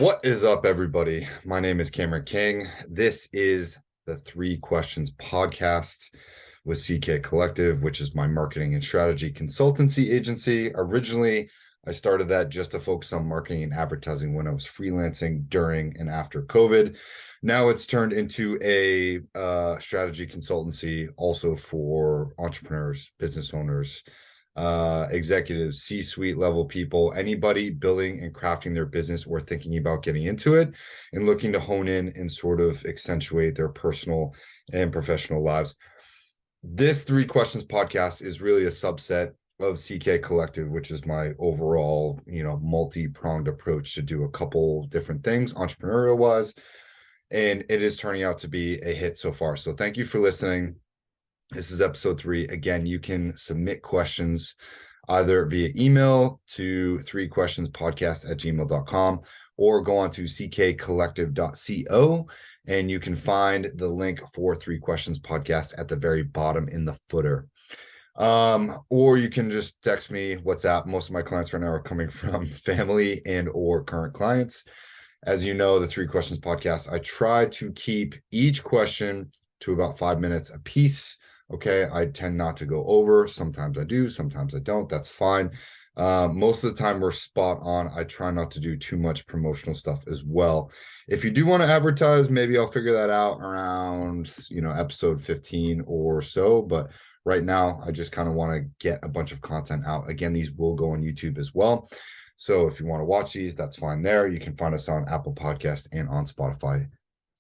What is up, everybody? My name is Cameron King. This is the Three Questions podcast with CK Collective, which is my marketing and strategy consultancy agency. Originally, I started that just to focus on marketing and advertising when I was freelancing during and after COVID. Now it's turned into a strategy consultancy also for entrepreneurs, business owners, executives, C-suite level people, anybody building and crafting their business or thinking about getting into it and looking to hone in and sort of accentuate their personal and professional lives. This Three Questions podcast is really a subset of CK Collective, which is my overall, multi-pronged approach to do a couple different things entrepreneurial wise. And it is turning out to be a hit so far. So thank you for listening. This is episode 3. Again, you can submit questions either via email to 3questionspodcast@gmail.com or go on to ckcollective.co and you can find the link for 3 Questions Podcast at the very bottom in the footer. Or you can just text me, WhatsApp. Most of my clients right now are coming from family and or current clients. As you know, the 3 Questions Podcast, I try to keep each question to about 5 minutes a piece. Okay, I tend not to go over. Sometimes I do, sometimes I don't. That's fine. Most of the time we're spot on. I try not to do too much promotional stuff as well. If you do want to advertise, maybe I'll figure that out around, episode 15 or so. But right now, I just kind of want to get a bunch of content out. Again, these will go on YouTube as well. So if you want to watch these, that's fine there. You can find us on Apple Podcast and on Spotify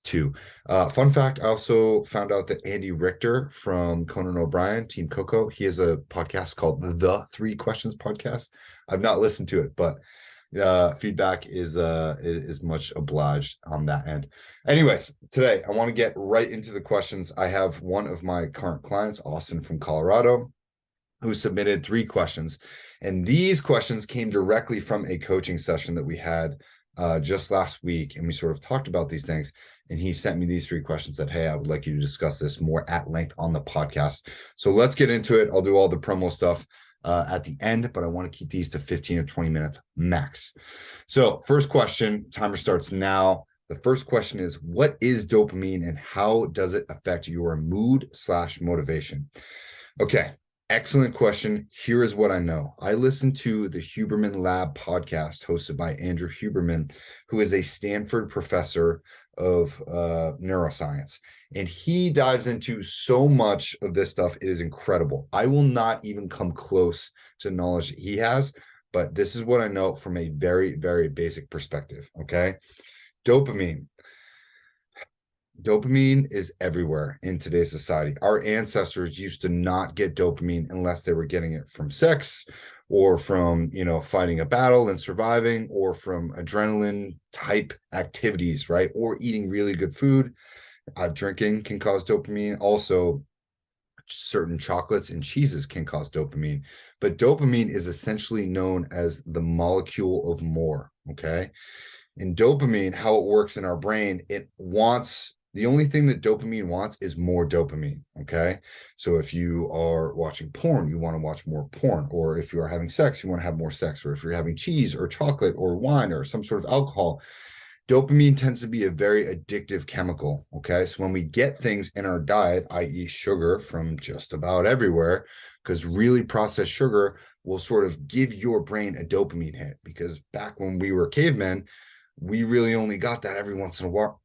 too. Fun fact, I also found out that Andy Richter from Conan O'Brien, Team Coco, he has a podcast called the 3 Questions Podcast. I've not listened to it, but feedback is much obliged on that end. Anyways, today I want to get right into the questions. I have one of my current clients, Austin from Colorado, who submitted 3 questions. And these questions came directly from a coaching session that we had just last week. And we sort of talked about these things. And he sent me these 3 questions, said, hey, I would like you to discuss this more at length on the podcast. So let's get into it. I'll do all the promo stuff at the end, but I want to keep these to 15 or 20 minutes max. So first question, timer starts now. The first question is, what is dopamine and how does it affect your mood/motivation? Okay. Excellent question. Here is what I know. I listened to the Huberman Lab podcast hosted by Andrew Huberman, who is a Stanford professor of neuroscience. And he dives into so much of this stuff. It is incredible. I will not even come close to knowledge that he has, but this is what I know from a very, very basic perspective. Okay. Dopamine. Dopamine is everywhere in today's society. Our ancestors used to not get dopamine unless they were getting it from sex or from, fighting a battle and surviving or from adrenaline type activities, right? Or eating really good food. Drinking can cause dopamine. Also, certain chocolates and cheeses can cause dopamine. But dopamine is essentially known as the molecule of more, okay? And dopamine, how it works in our brain, the only thing that dopamine wants is more dopamine, okay? So if you are watching porn, you want to watch more porn. Or if you are having sex, you want to have more sex. Or if you're having cheese or chocolate or wine or some sort of alcohol, dopamine tends to be a very addictive chemical, okay? So when we get things in our diet, i.e. sugar from just about everywhere, because really processed sugar will sort of give your brain a dopamine hit. Because back when we were cavemen, we really only got that every once in a while,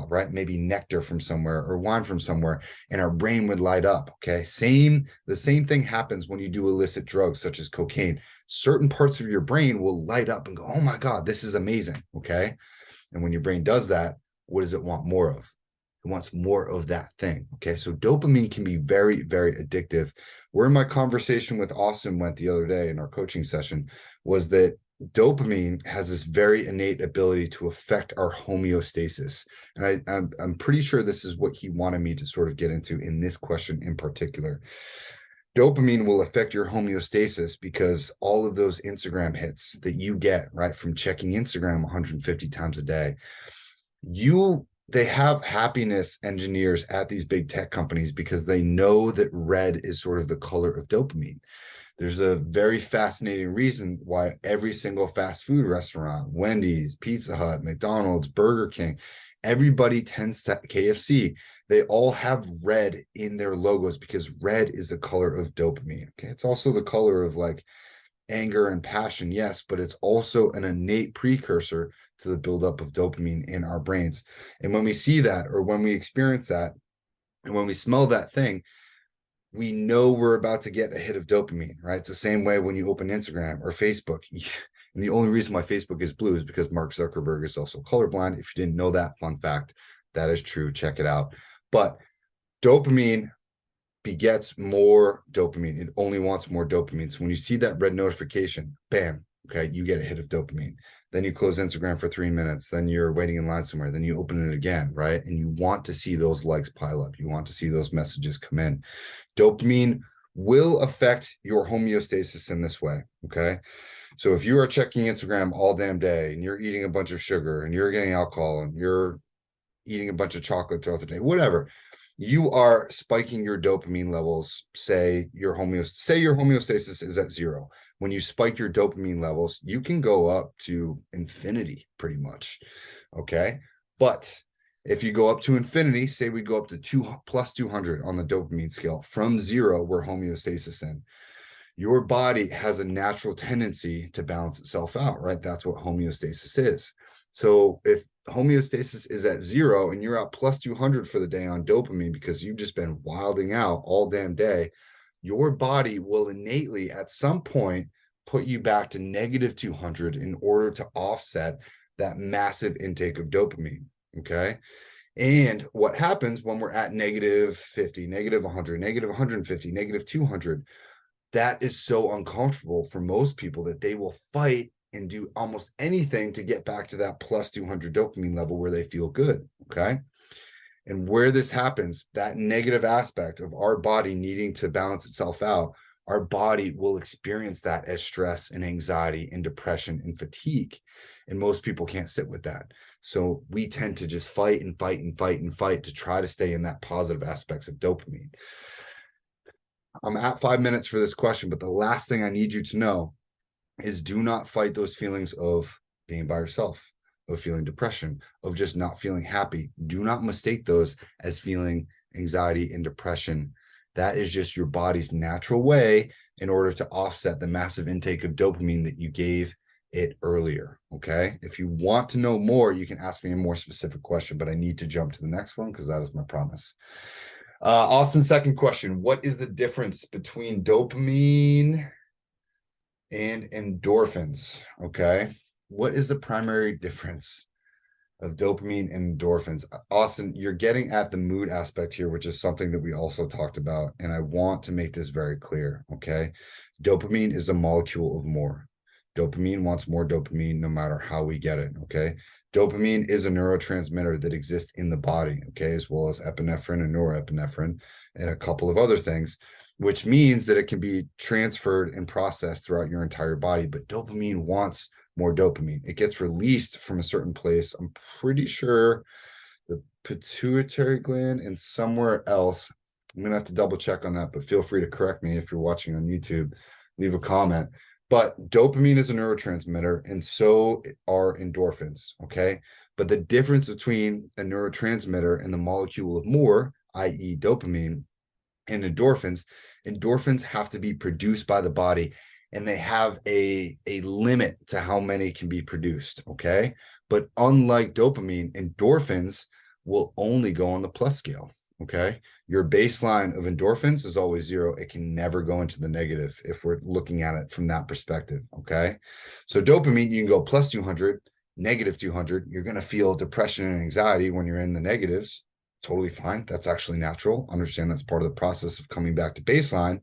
right? Maybe nectar from somewhere or wine from somewhere, and our brain would light up. Okay. The same thing happens when you do illicit drugs such as cocaine. Certain parts of your brain will light up and go, oh my God, this is amazing. Okay. And when your brain does that, what does it want more of? It wants more of that thing. Okay. So dopamine can be very, very addictive. Where my conversation with Austin went the other day in our coaching session was that dopamine has this very innate ability to affect our homeostasis. And I'm pretty sure this is what he wanted me to sort of get into in this question in particular. Dopamine will affect your homeostasis because all of those Instagram hits that you get, right, from checking Instagram 150 times a day, they have happiness engineers at these big tech companies because they know that red is sort of the color of dopamine. There's a very fascinating reason why every single fast food restaurant, Wendy's, Pizza Hut, McDonald's, Burger King, everybody tends to, KFC, they all have red in their logos because red is the color of dopamine. Okay. It's also the color of like anger and passion, yes, but it's also an innate precursor to the buildup of dopamine in our brains. And when we see that, or when we experience that, and when we smell that thing, we know we're about to get a hit of dopamine, right? It's the same way when you open Instagram or Facebook. And the only reason why Facebook is blue is because Mark Zuckerberg is also colorblind. If you didn't know that, fun fact, that is true. Check it out. But dopamine begets more dopamine. It only wants more dopamine. So when you see that red notification, bam, okay, you get a hit of dopamine. Then you close Instagram for 3 minutes. Then you're waiting in line somewhere. Then you open it again, right? And you want to see those likes pile up. You want to see those messages come in. Dopamine will affect your homeostasis in this way, okay? So if you are checking Instagram all damn day and you're eating a bunch of sugar and you're getting alcohol and you're eating a bunch of chocolate throughout the day, whatever, you are spiking your dopamine levels. Say your homeostasis is at 0. When you spike your dopamine levels, you can go up to infinity pretty much, okay? But if you go up to infinity, say we go up to plus 200 on the dopamine scale, from 0, we're homeostasis in. Your body has a natural tendency to balance itself out, right? That's what homeostasis is. So if homeostasis is at 0 and you're at plus 200 for the day on dopamine because you've just been wilding out all damn day, your body will innately at some point put you back to negative 200 in order to offset that massive intake of dopamine, okay? And what happens when we're at negative 50, negative 100, negative 150, negative 200, that is so uncomfortable for most people that they will fight and do almost anything to get back to that plus 200 dopamine level where they feel good, okay? And where this happens, that negative aspect of our body needing to balance itself out, our body will experience that as stress and anxiety and depression and fatigue. And most people can't sit with that. So we tend to just fight and fight and fight and fight to try to stay in that positive aspects of dopamine. I'm at 5 minutes for this question, but the last thing I need you to know is do not fight those feelings of being by yourself, of feeling depression, of just not feeling happy. Do not mistake those as feeling anxiety and depression. That is just your body's natural way in order to offset the massive intake of dopamine that you gave it earlier, okay? If you want to know more, you can ask me a more specific question, but I need to jump to the next one because that is my promise. Austin's second question, what is the difference between dopamine and endorphins? Okay. What is the primary difference of dopamine and endorphins? Austin, you're getting at the mood aspect here, which is something that we also talked about. And I want to make this very clear. Okay. Dopamine is a molecule of more. Dopamine wants more dopamine no matter how we get it. Okay. Dopamine is a neurotransmitter that exists in the body, okay, as well as epinephrine and norepinephrine and a couple of other things, which means that it can be transferred and processed throughout your entire body. But dopamine wants more dopamine. It gets released from a certain place. I'm pretty sure the pituitary gland and somewhere else. I'm going to have to double check on that, but feel free to correct me if you're watching on YouTube. Leave a comment. But dopamine is a neurotransmitter, and so are endorphins, okay? But the difference between a neurotransmitter and the molecule of more, i.e. dopamine, and endorphins have to be produced by the body, and they have a limit to how many can be produced, okay? But unlike dopamine, endorphins will only go on the plus scale, okay? Your baseline of endorphins is always 0. It can never go into the negative if we're looking at it from that perspective, okay? So dopamine, you can go plus 200, negative 200. You're going to feel depression and anxiety when you're in the negatives. Totally fine. That's actually natural. Understand that's part of the process of coming back to baseline,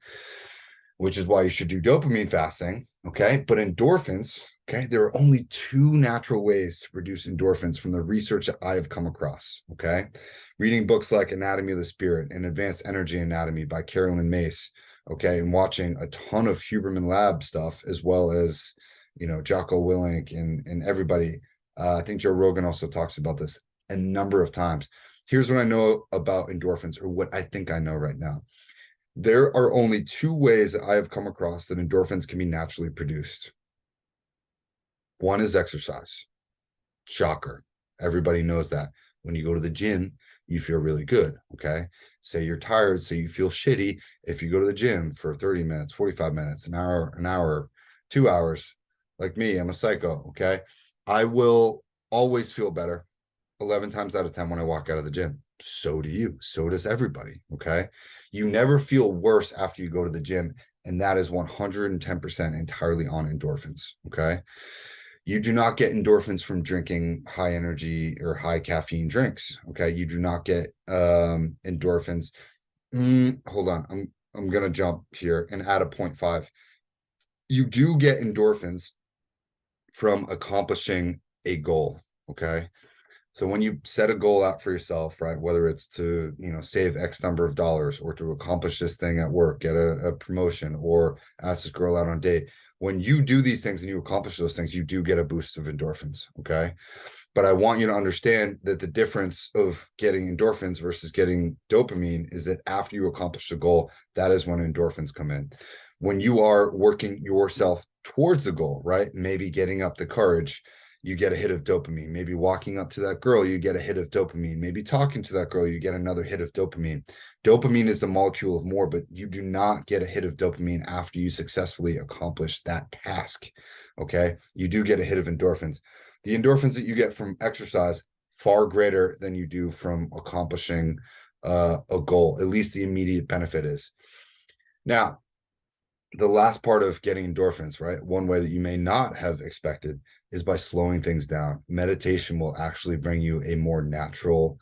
which is why you should do dopamine fasting, okay? But endorphins, okay, there are only 2 natural ways to produce endorphins from the research that I have come across, okay? Reading books like Anatomy of the Spirit and Advanced Energy Anatomy by Carolyn Mace, okay, and watching a ton of Huberman Lab stuff, as well as, you know, Jocko Willink and everybody. I think Joe Rogan also talks about this a number of times. Here's what I know about endorphins, or what I think I know right now. There are only two ways that I have come across that endorphins can be naturally produced. One is exercise. Shocker. Everybody knows that. When you go to the gym, you feel really good. Okay. Say you're tired, so you feel shitty. If you go to the gym for 30 minutes, 45 minutes, an hour, 2 hours, like me, I'm a psycho. Okay. I will always feel better 11 times out of 10 when I walk out of the gym. So do you. So does everybody. Okay. You never feel worse after you go to the gym. And that is 110% entirely on endorphins. Okay. You do not get endorphins from drinking high energy or high caffeine drinks. Okay. You do not get endorphins. Hold on. I'm gonna jump here and add a 0.5. You do get endorphins from accomplishing a goal. Okay. So when you set a goal out for yourself, right, whether it's to, save X number of dollars or to accomplish this thing at work, get a promotion, or ask this girl out on a date, when you do these things and you accomplish those things, you do get a boost of endorphins. Okay. But I want you to understand that the difference of getting endorphins versus getting dopamine is that after you accomplish the goal, that is when endorphins come in. When you are working yourself towards the goal, right? Maybe getting up the courage, you get a hit of dopamine. Maybe walking up to that girl, you get a hit of dopamine. Maybe talking to that girl, you get another hit of dopamine. Dopamine is the molecule of more, but you do not get a hit of dopamine after you successfully accomplish that task. Okay. You do get a hit of endorphins. The endorphins that you get from exercise far greater than you do from accomplishing a goal. At least the immediate benefit is. Now, the last part of getting endorphins, right? One way that you may not have expected is by slowing things down. Meditation will actually bring you a more natural,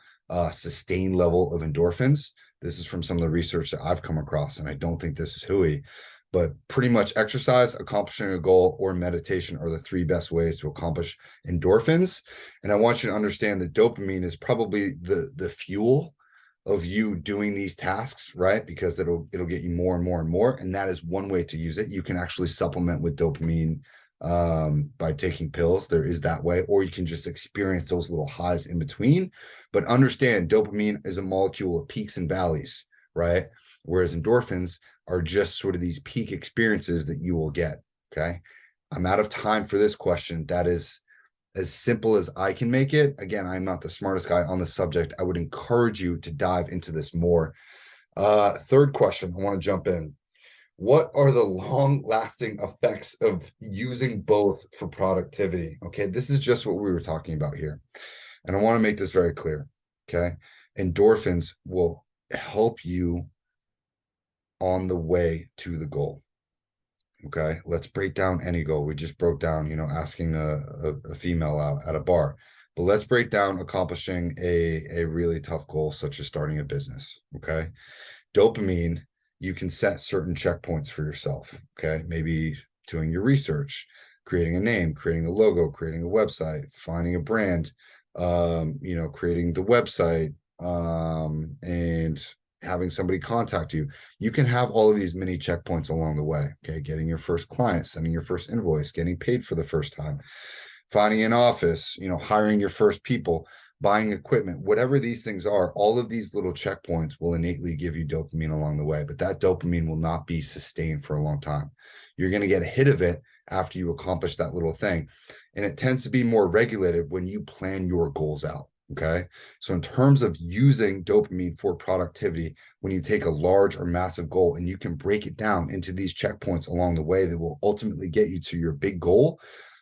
sustained level of endorphins. This is from some of the research that I've come across, and I don't think this is hooey, but pretty much exercise, accomplishing a goal, or meditation are the three best ways to accomplish endorphins. And I want you to understand that dopamine is probably the fuel of you doing these tasks, right? Because it'll get you more and more and more. And that is one way to use it. You can actually supplement with dopamine by taking pills. There is that way, or you can just experience those little highs in between. But understand, dopamine is a molecule of peaks and valleys, right? Whereas endorphins are just sort of these peak experiences that you will get. Okay. I'm out of time for this question. That is as simple as I can make it. Again, I'm not the smartest guy on the subject. I would encourage you to dive into this more. Third question, I want to jump in. What are the long-lasting effects of using both for productivity? Okay, this is just what we were talking about here. And I want to make this very clear. Okay, endorphins will help you on the way to the goal. Okay, let's break down any goal. We just broke down, asking a female out at a bar. But let's break down accomplishing a really tough goal, such as starting a business. Okay. Dopamine, you can set certain checkpoints for yourself. Okay. Maybe doing your research, creating a name, creating a logo, creating a website, finding a brand, creating the website, and having somebody contact you. You can have all of these mini checkpoints along the way. Okay. Getting your first client, sending your first invoice, getting paid for the first time, finding an office, hiring your first people, buying equipment, whatever these things are, all of these little checkpoints will innately give you dopamine along the way, but that dopamine will not be sustained for a long time. You're going to get a hit of it after you accomplish that little thing. And it tends to be more regulated when you plan your goals out. Okay. So in terms of using dopamine for productivity, when you take a large or massive goal and you can break it down into these checkpoints along the way that will ultimately get you to your big goal,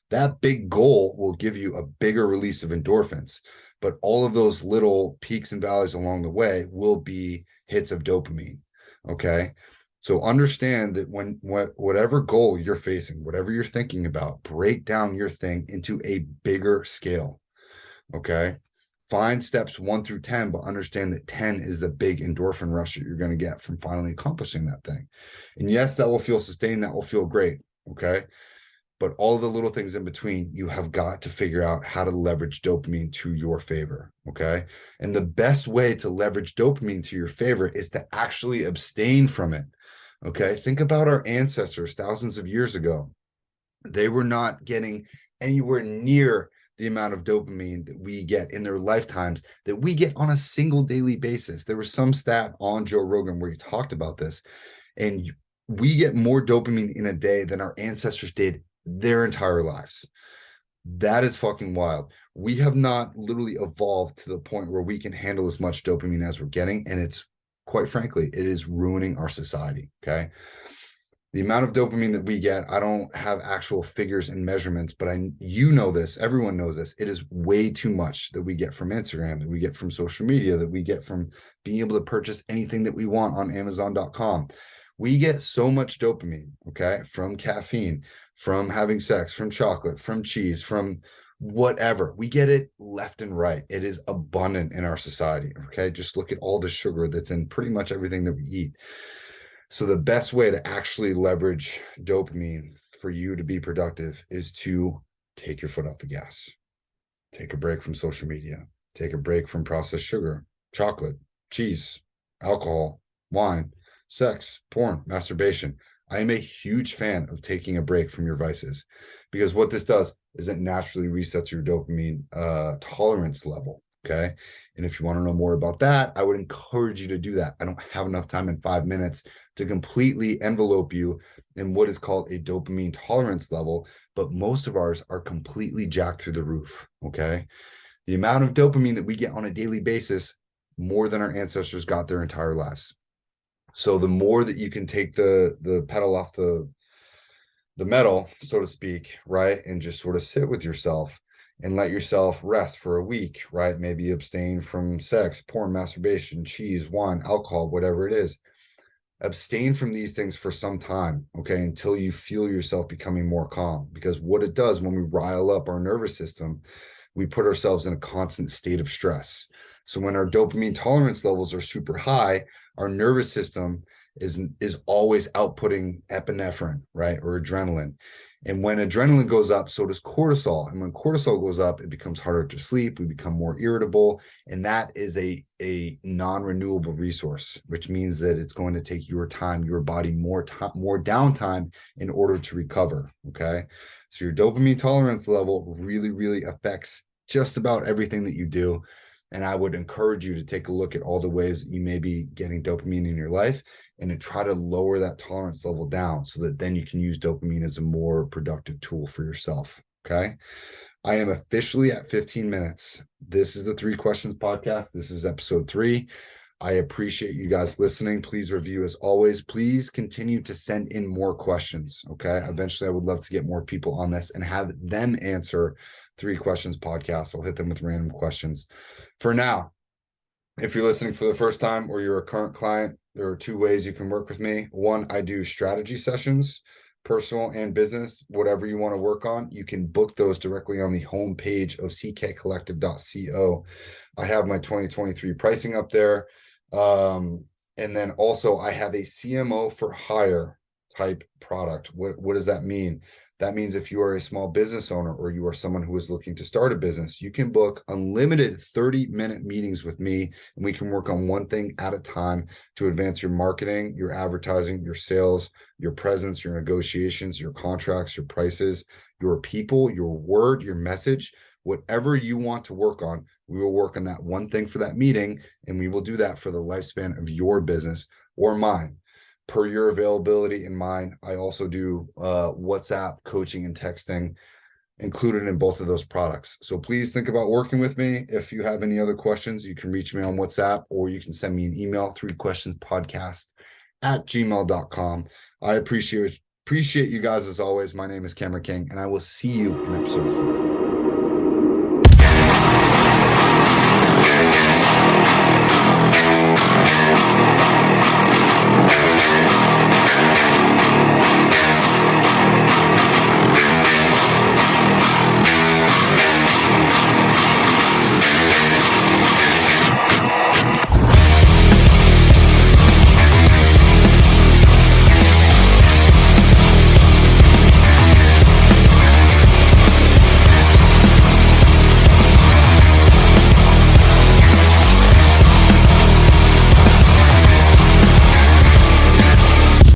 that big goal will give you a bigger release of endorphins. But all of those little peaks and valleys along the way will be hits of dopamine. Okay. So understand that whatever goal you're facing, whatever you're thinking about, break down your thing into a bigger scale. Okay. Find steps 1 through 10, but understand that 10 is the big endorphin rush that you're going to get from finally accomplishing that thing. And yes, that will feel sustained. That will feel great. Okay. But all the little things in between, you have got to figure out how to leverage dopamine to your favor. Okay. And the best way to leverage dopamine to your favor is to actually abstain from it. Okay. Think about our ancestors thousands of years ago. They were not getting anywhere near the amount of dopamine that we get in their lifetimes that we get on a single daily basis. There was some stat on Joe Rogan where he talked about this, and we get more dopamine in a day than our ancestors did their entire lives. That is fucking wild. We have not literally evolved to the point where we can handle as much dopamine as we're getting. And it's, quite frankly, it is ruining our society. Okay. The amount of dopamine that we get, I don't have actual figures and measurements, but you know this, everyone knows this. It is way too much that we get from Instagram, that we get from social media, that we get from being able to purchase anything that we want on Amazon.com. We get so much dopamine, okay, from caffeine, from having sex, from chocolate, from cheese, from whatever. We get it left and right. It is abundant in our society, okay? Just look at all the sugar that's in pretty much everything that we eat. So the best way to actually leverage dopamine for you to be productive is to take your foot off the gas. Take a break from social media. Take a break from processed sugar, chocolate, cheese, alcohol, wine, sex, porn, masturbation. I am a huge fan of taking a break from your vices, because what this does is it naturally resets your dopamine tolerance level. Okay. And if you want to know more about that, I would encourage you to do that. I don't have enough time in 5 minutes to completely envelope you in what is called a dopamine tolerance level, but most of ours are completely jacked through the roof. Okay. The amount of dopamine that we get on a daily basis, more than our ancestors got their entire lives. So the more that you can take the pedal off the metal, so to speak, right, and just sort of sit with yourself and let yourself rest for a week, right? Maybe abstain from sex, porn, masturbation, cheese, wine, alcohol, whatever it is. Abstain from these things for some time, okay, until you feel yourself becoming more calm. Because what it does when we rile up our nervous system, we put ourselves in a constant state of stress. So when our dopamine tolerance levels are super high, our nervous system is always outputting epinephrine, right, or adrenaline. And when adrenaline goes up, so does cortisol. And when cortisol goes up, it becomes harder to sleep. We become more irritable. And that is a non-renewable resource, which means that it's going to take your time, your body more downtime in order to recover. Okay. So your dopamine tolerance level really, really affects just about everything that you do. And I would encourage you to take a look at all the ways that you may be getting dopamine in your life and to try to lower that tolerance level down so that then you can use dopamine as a more productive tool for yourself. Okay. I am officially at 15 minutes. This is the 3 Questions podcast. This is episode 3. I appreciate you guys listening. Please review as always. Please continue to send in more questions. Okay. Eventually, I would love to get more people on this and have them answer 3 Questions podcast. I'll hit them with random questions. For now, if you're listening for the first time or you're a current client, there are 2 ways you can work with me. One, I do strategy sessions, personal and business, whatever you want to work on. You can book those directly on the homepage of ckcollective.co. I have my 2023 pricing up there. And then also I have a CMO for hire type product. What does that mean? That means if you are a small business owner or you are someone who is looking to start a business, you can book unlimited 30-minute meetings with me, and we can work on one thing at a time to advance your marketing, your advertising, your sales, your presence, your negotiations, your contracts, your prices, your people, your word, your message, whatever you want to work on. We will work on that one thing for that meeting, and we will do that for the lifespan of your business or mine. Per your availability and mine, I also do WhatsApp coaching and texting included in both of those products. So please think about working with me. If you have any other questions, you can reach me on WhatsApp or you can send me an email, 3questionspodcast@gmail.com. I appreciate you guys as always. My name is Cameron King, and I will see you in episode 4.